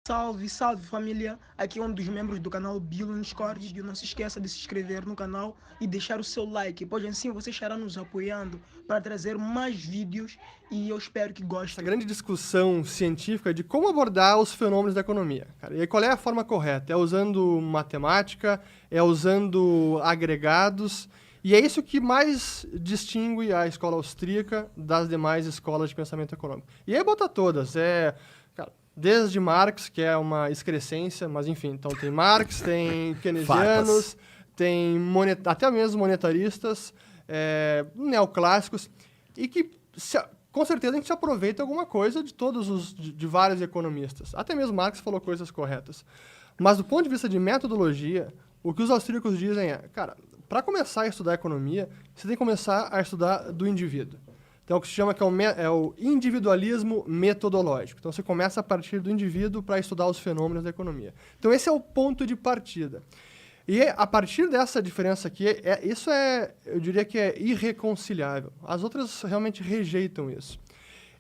Salve, salve família! Aqui é um dos membros do canal Bilo no Discord. Não se esqueça de se inscrever no canal e deixar o seu like, pois assim você estará nos apoiando para trazer mais vídeos e eu espero que Essa gostem. grande discussão científica de como abordar os fenômenos da economia. Cara. E aí, qual é a forma correta? É usando matemática? É usando agregados? E é isso que mais distingue a escola austríaca das demais escolas de pensamento econômico. E aí bota todas. Cara, desde Marx, que é uma excrescência, mas enfim, então tem Marx, tem keynesianos, tem até mesmo monetaristas, neoclássicos, e que com certeza a gente aproveita alguma coisa de de vários economistas. Até mesmo Marx falou coisas corretas. Mas do ponto de vista de metodologia, o que os austríacos dizem é, cara, para começar a estudar economia, você tem que começar a estudar do indivíduo. Então, o que se chama que é o individualismo metodológico. Então, você começa a partir do indivíduo para estudar os fenômenos da economia. Então, esse é o ponto de partida. E a partir dessa diferença aqui, eu diria que é irreconciliável. As outras realmente rejeitam isso.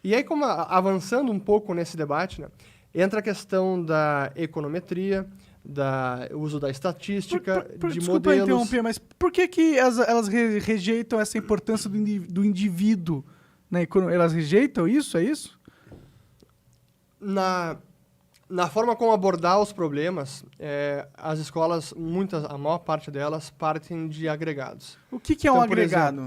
E aí, avançando um pouco nesse debate, né, entra a questão da econometria, do uso da estatística, de desculpa modelos... interromper, mas por que elas rejeitam essa importância do indivíduo na economia? Elas rejeitam isso? É isso? Na forma como abordar os problemas, as escolas, a maior parte delas, partem de agregados. O que é um Então, por agregado?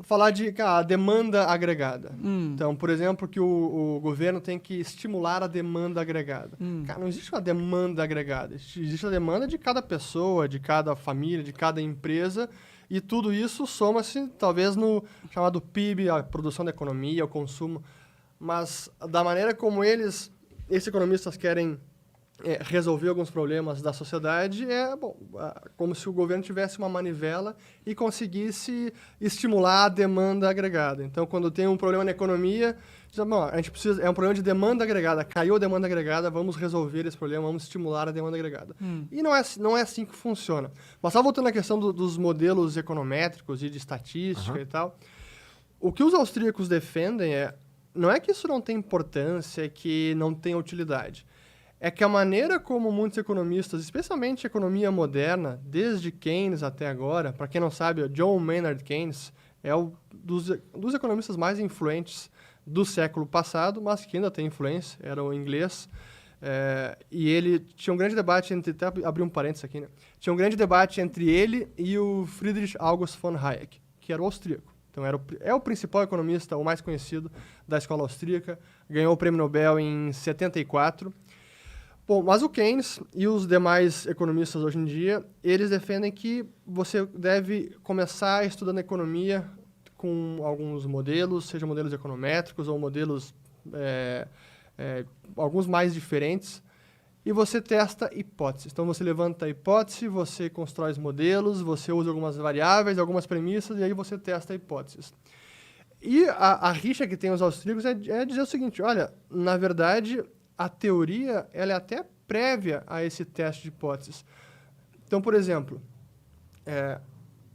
Falar de a demanda agregada. Então, por exemplo, que o governo tem que estimular a demanda agregada. Cara, não existe uma demanda agregada. Existe a demanda de cada pessoa, de cada família, de cada empresa, e tudo isso soma-se, talvez, no chamado PIB, a produção da economia, o consumo. Mas, da maneira como esses economistas querem resolver alguns problemas da sociedade, como se o governo tivesse uma manivela e conseguisse estimular a demanda agregada. Então, quando tem um problema na economia, a gente precisa, é um problema de demanda agregada, caiu a demanda agregada, vamos resolver esse problema, vamos estimular a demanda agregada. E não é assim que funciona. Mas só voltando à questão dos modelos econométricos e de estatística e tal, o que os austríacos defendem não é que isso não tem importância, que não tem utilidade. É que a maneira como muitos economistas, especialmente a economia moderna, desde Keynes até agora, para quem não sabe, o John Maynard Keynes é dos economistas mais influentes do século passado, mas que ainda tem influência, era o inglês, e ele tinha um grande debate até abrir um parênteses aqui, né? Tinha um grande debate entre ele e o Friedrich August von Hayek, que era o austríaco. Então, é o principal economista, o mais conhecido da escola austríaca, ganhou o prêmio Nobel em 74. Bom, mas o Keynes e os demais economistas hoje em dia, eles defendem que você deve começar estudando economia com alguns modelos, seja modelos econométricos ou modelos alguns mais diferentes, e você testa hipóteses. Então, você levanta a hipótese, você constrói os modelos, você usa algumas variáveis, algumas premissas, e aí você testa hipóteses. E a rixa que tem os austríacos é dizer o seguinte, olha, na verdade, a teoria ela é até prévia a esse teste de hipóteses. Então, por exemplo,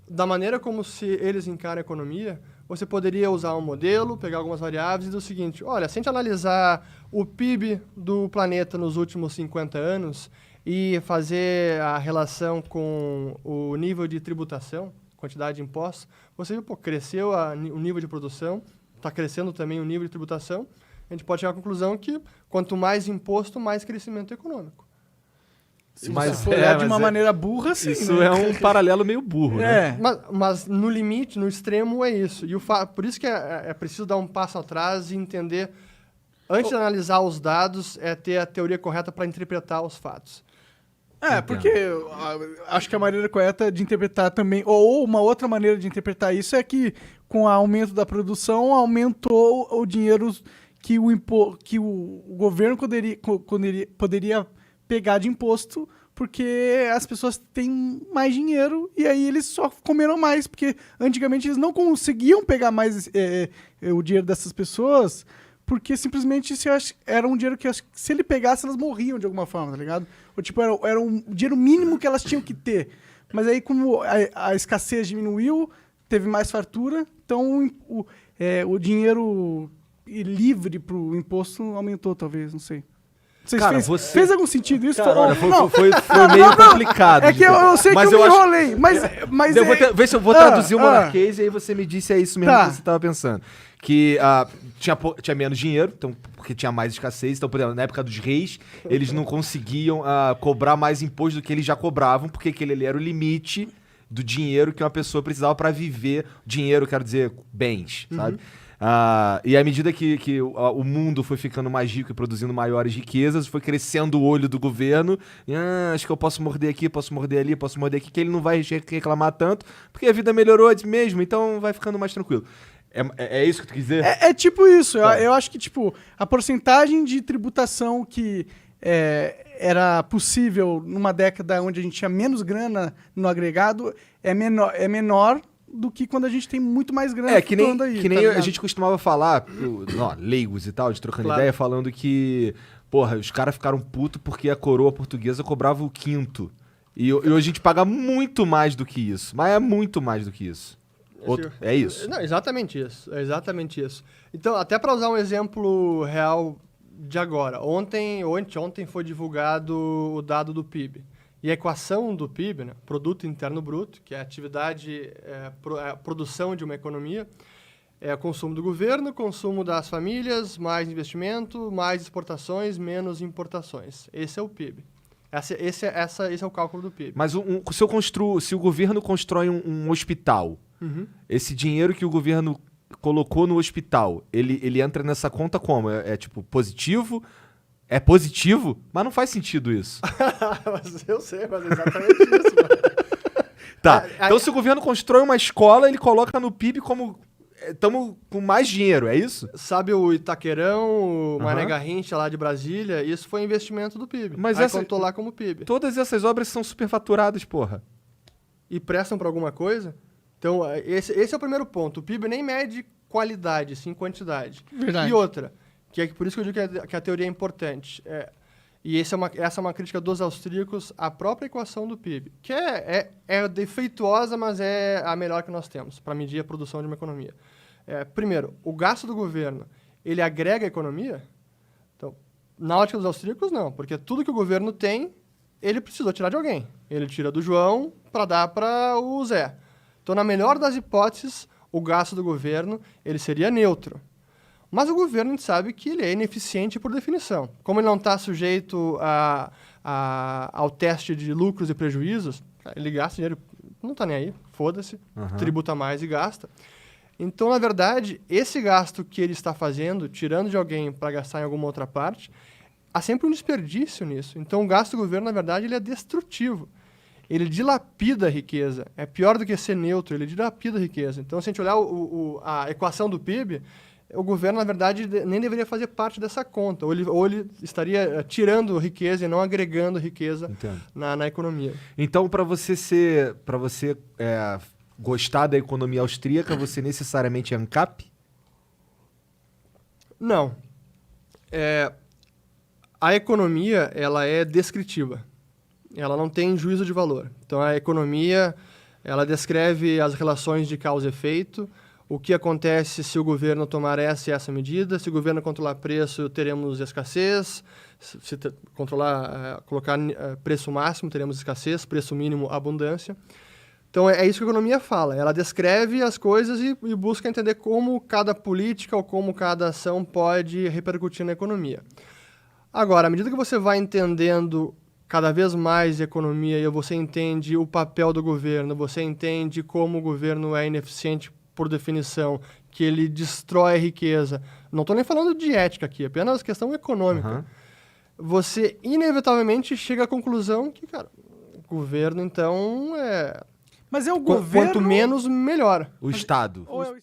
da maneira como eles encaram a economia, você poderia usar um modelo, pegar algumas variáveis e dizer o seguinte, olha, se a gente analisar o PIB do planeta nos últimos 50 anos e fazer a relação com o nível de tributação, quantidade de impostos, você viu, cresceu o nível de produção, está crescendo também o nível de tributação, a gente pode chegar à conclusão que quanto mais imposto, mais crescimento econômico. Se for olhar de uma maneira burra, sim. Isso né? é um paralelo meio burro, né? Mas no limite, no extremo, é isso. E por isso que é preciso dar um passo atrás e entender, antes de analisar os dados, ter a teoria correta para interpretar os fatos. Porque acho que a maneira correta de interpretar também, ou uma outra maneira de interpretar isso é que com o aumento da produção, aumentou o dinheiro que o governo poderia pegar de imposto, porque as pessoas têm mais dinheiro e aí eles só comeram mais, porque antigamente eles não conseguiam pegar mais o dinheiro dessas pessoas, porque simplesmente era um dinheiro que se ele pegasse, elas morriam de alguma forma, tá ligado? Ou tipo, era um dinheiro mínimo que elas tinham que ter. Mas aí, como a escassez diminuiu, teve mais fartura, então o dinheiro livre pro imposto aumentou, talvez, não sei. Cara, fez algum sentido isso? Olha, foi meio complicado. É que eu sei mas que eu me enrolei, mas eu vou ver se eu vou traduzir o monarquês e aí você me disse é isso mesmo que você tava pensando. Que tinha menos dinheiro, então, porque tinha mais escassez. Então, por exemplo, na época dos reis, eles não conseguiam cobrar mais imposto do que eles já cobravam, porque aquele ali era o limite do dinheiro que uma pessoa precisava para viver. Dinheiro, quero dizer, bens, sabe? E à medida que o mundo foi ficando mais rico e produzindo maiores riquezas, foi crescendo o olho do governo. E, acho que eu posso morder aqui, posso morder ali, posso morder aqui, que ele não vai reclamar tanto, porque a vida melhorou mesmo, então vai ficando mais tranquilo. É isso que tu quis dizer? É tipo isso. Eu acho que tipo a porcentagem de tributação que era possível numa década onde a gente tinha menos grana no agregado é menor do que quando a gente tem muito mais grana que nem a gente costumava falar, leigos e tal, de trocando ideia, falando que, porra, os caras ficaram putos porque a coroa portuguesa cobrava o quinto. E hoje a gente paga muito mais do que isso. Mas é muito mais do que isso. É isso. Não, exatamente isso. É exatamente isso. Então, até para usar um exemplo real de agora. Ontem ou anteontem foi divulgado o dado do PIB. E a equação do PIB, né, Produto Interno Bruto, que é a atividade, a produção de uma economia, é o consumo do governo, consumo das famílias, mais investimento, mais exportações, menos importações. Esse é o PIB. Esse é o cálculo do PIB. Mas se o governo constrói um hospital, esse dinheiro que o governo colocou no hospital, ele entra nessa conta como? É tipo positivo? É positivo? Mas não faz sentido isso. Eu sei, mas é exatamente isso. Mano. Tá, então se o governo constrói uma escola, ele coloca no PIB como... Estamos com mais dinheiro, é isso? Sabe o Itaquerão, o Mané Garrincha lá de Brasília? Isso foi investimento do PIB. Mas contou lá como PIB. Todas essas obras são superfaturadas, porra. E prestam para alguma coisa? Então, esse é o primeiro ponto. O PIB nem mede qualidade, sim quantidade. Verdade. E outra, que é por isso que eu digo que a teoria é importante. E essa é uma crítica dos austríacos à própria equação do PIB, que é defeituosa, mas é a melhor que nós temos para medir a produção de uma economia. Primeiro, o gasto do governo, ele agrega a economia? Então, na ótica dos austríacos, não, porque tudo que o governo tem, ele precisou tirar de alguém. Ele tira do João para dar para o Zé. Então, na melhor das hipóteses, o gasto do governo, ele seria neutro. Mas o governo, a gente sabe que ele é ineficiente por definição. Como ele não está sujeito ao teste de lucros e prejuízos, ele gasta dinheiro, não está nem aí, foda-se, tributa mais e gasta. Então, na verdade, esse gasto que ele está fazendo, tirando de alguém para gastar em alguma outra parte, há sempre um desperdício nisso. Então, o gasto do governo, na verdade, ele é destrutivo. Ele dilapida a riqueza. É pior do que ser neutro, ele dilapida a riqueza. Então, se a gente olhar a equação do PIB, o governo, na verdade, nem deveria fazer parte dessa conta. Ou ele estaria tirando riqueza e não agregando riqueza na economia. Então, para você gostar da economia austríaca, você necessariamente é ANCAP? Não. A economia, ela é descritiva. Ela não tem juízo de valor. Então, a economia, ela descreve as relações de causa e efeito, o que acontece se o governo tomar essa e essa medida, se o governo controlar preço, teremos escassez, se colocar preço máximo, teremos escassez, preço mínimo, abundância. Então, é isso que a economia fala. Ela descreve as coisas e busca entender como cada política ou como cada ação pode repercutir na economia. Agora, à medida que você vai entendendo cada vez mais a economia e você entende o papel do governo, você entende como o governo é ineficiente por definição, que ele destrói a riqueza. Não estou nem falando de ética aqui, apenas questão econômica. Você, inevitavelmente, chega à conclusão que, cara, o governo, então, Mas é o governo... Quanto menos, melhor. O Estado. Ou é o